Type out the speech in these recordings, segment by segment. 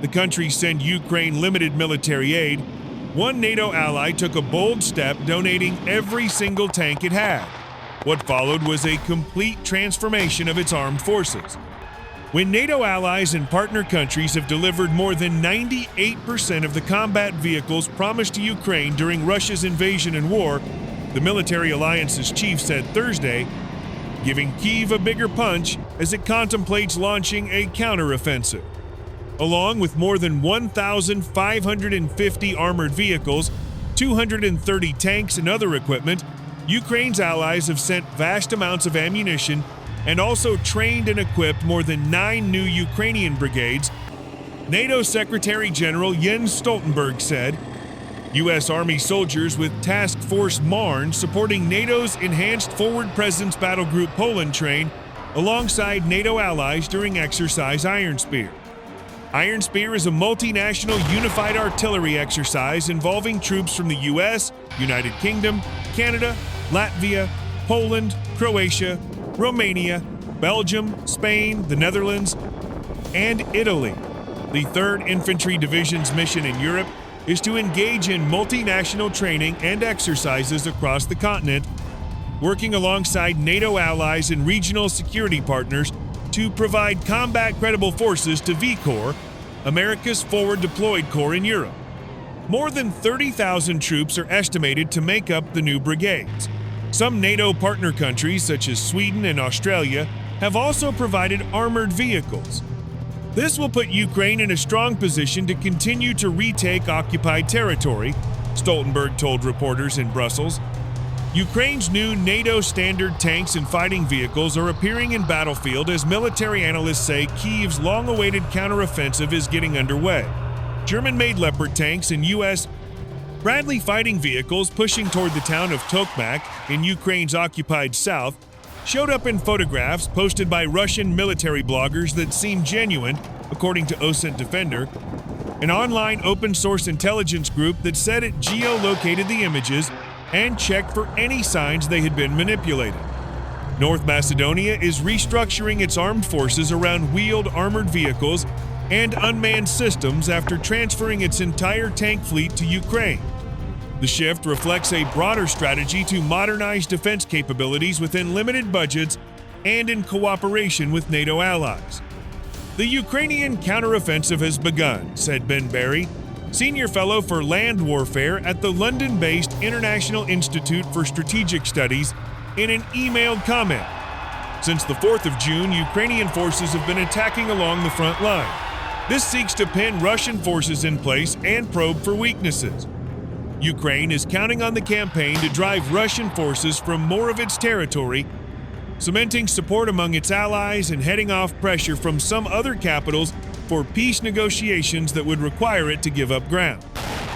the countries send Ukraine limited military aid, one NATO ally took a bold step, donating every single tank it had. What followed was a complete transformation of its armed forces. When NATO allies and partner countries have delivered more than 98% of the combat vehicles promised to Ukraine during Russia's invasion and war, the military alliance's chief said Thursday, giving Kyiv a bigger punch as it contemplates launching a counteroffensive. Along with more than 1,550 armored vehicles, 230 tanks and other equipment, Ukraine's allies have sent vast amounts of ammunition and also trained and equipped more than 9 new Ukrainian brigades. NATO Secretary General Jens Stoltenberg said, U.S. Army soldiers with Task Force Marne supporting NATO's Enhanced Forward Presence Battle Group Poland train alongside NATO allies during Exercise Iron Spear. Iron Spear is a multinational unified artillery exercise involving troops from the U.S., United Kingdom, Canada, Latvia, Poland, Croatia, Romania, Belgium, Spain, the Netherlands, and Italy. The 3rd Infantry Division's mission in Europe is to engage in multinational training and exercises across the continent, working alongside NATO allies and regional security partners to provide combat-credible forces to V Corps, America's forward deployed corps in Europe. More than 30,000 troops are estimated to make up the new brigades. Some NATO partner countries, such as Sweden and Australia, have also provided armored vehicles. This will put Ukraine in a strong position to continue to retake occupied territory, Stoltenberg told reporters in Brussels. Ukraine's new NATO standard tanks and fighting vehicles are appearing in battlefield as military analysts say Kyiv's long-awaited counteroffensive is getting underway. German-made Leopard tanks and U.S. Bradley fighting vehicles pushing toward the town of Tokmak in Ukraine's occupied south showed up in photographs posted by Russian military bloggers that seem genuine, according to OSINT Defender, an online open-source intelligence group that said it geolocated the images and checked for any signs they had been manipulated. North Macedonia is restructuring its armed forces around wheeled armored vehicles and unmanned systems after transferring its entire tank fleet to Ukraine. The shift reflects a broader strategy to modernize defense capabilities within limited budgets and in cooperation with NATO allies. The Ukrainian counteroffensive has begun, said Ben Barry, Senior Fellow for Land Warfare at the London-based International Institute for Strategic Studies, in an emailed comment. Since the 4th of June, Ukrainian forces have been attacking along the front line. This seeks to pin Russian forces in place and probe for weaknesses. Ukraine is counting on the campaign to drive Russian forces from more of its territory, cementing support among its allies and heading off pressure from some other capitals for peace negotiations that would require it to give up ground.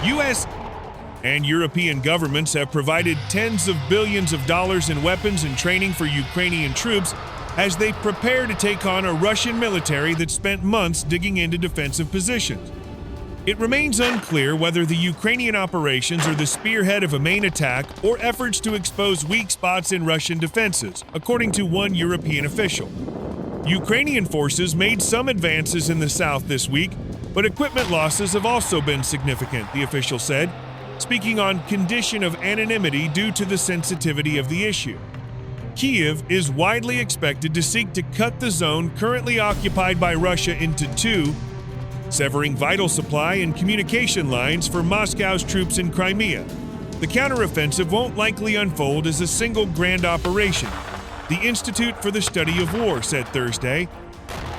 U.S. and European governments have provided tens of billions of dollars in weapons and training for Ukrainian troops as they prepare to take on a Russian military that spent months digging into defensive positions. It remains unclear whether the Ukrainian operations are the spearhead of a main attack or efforts to expose weak spots in Russian defenses, according to one European official. Ukrainian forces made some advances in the south this week, but equipment losses have also been significant, the official said, speaking on condition of anonymity due to the sensitivity of the issue. Kyiv is widely expected to seek to cut the zone currently occupied by Russia into two, severing vital supply and communication lines for Moscow's troops in Crimea. The counteroffensive won't likely unfold as a single grand operation, the Institute for the Study of War said Thursday.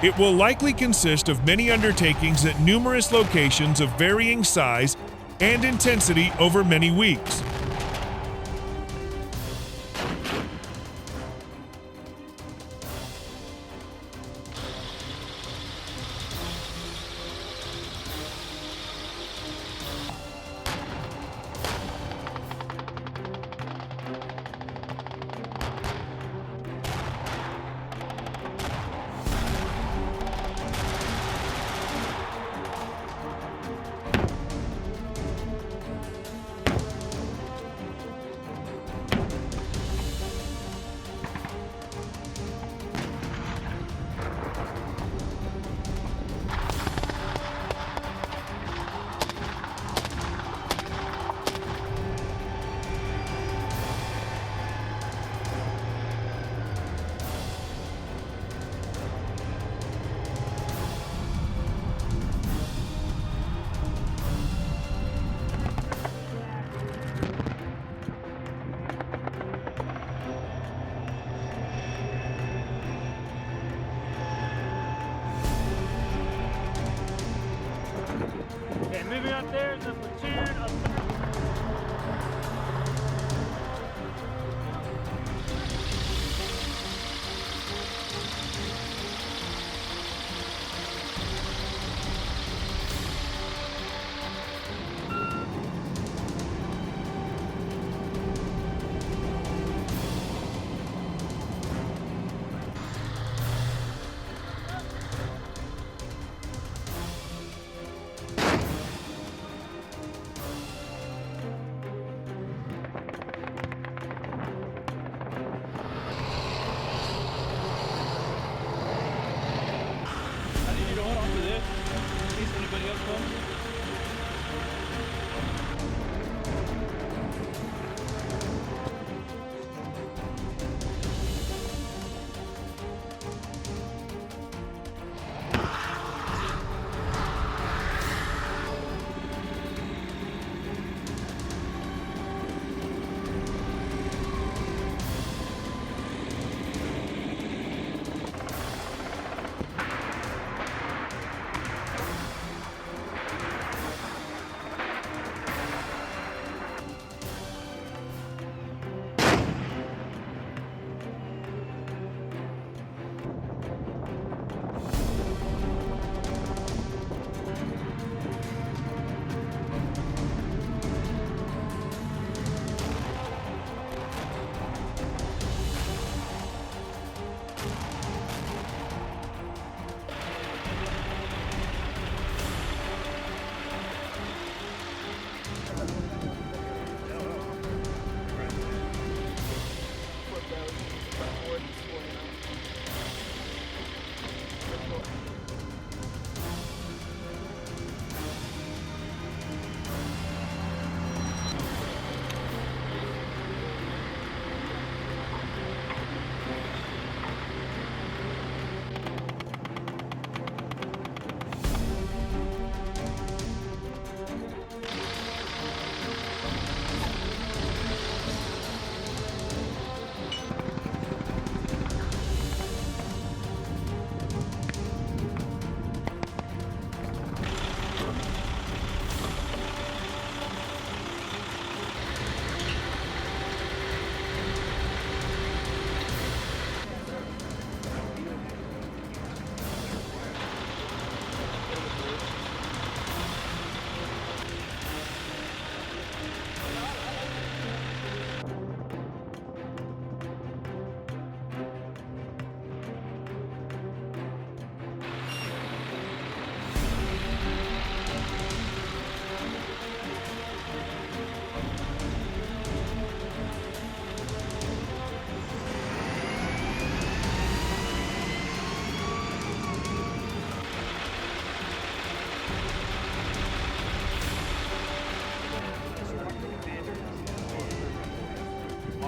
It will likely consist of many undertakings at numerous locations of varying size and intensity over many weeks.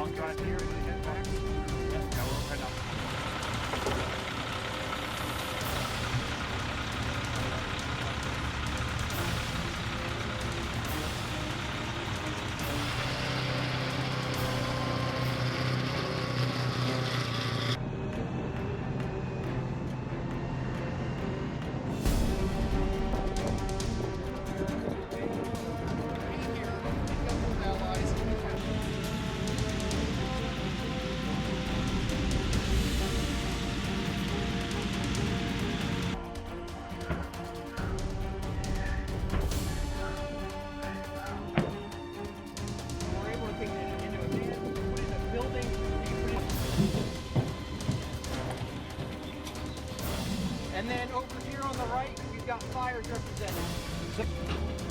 long drive here and then head back. Yeah, we'll head up. And then over here on the right, we've got fires represented.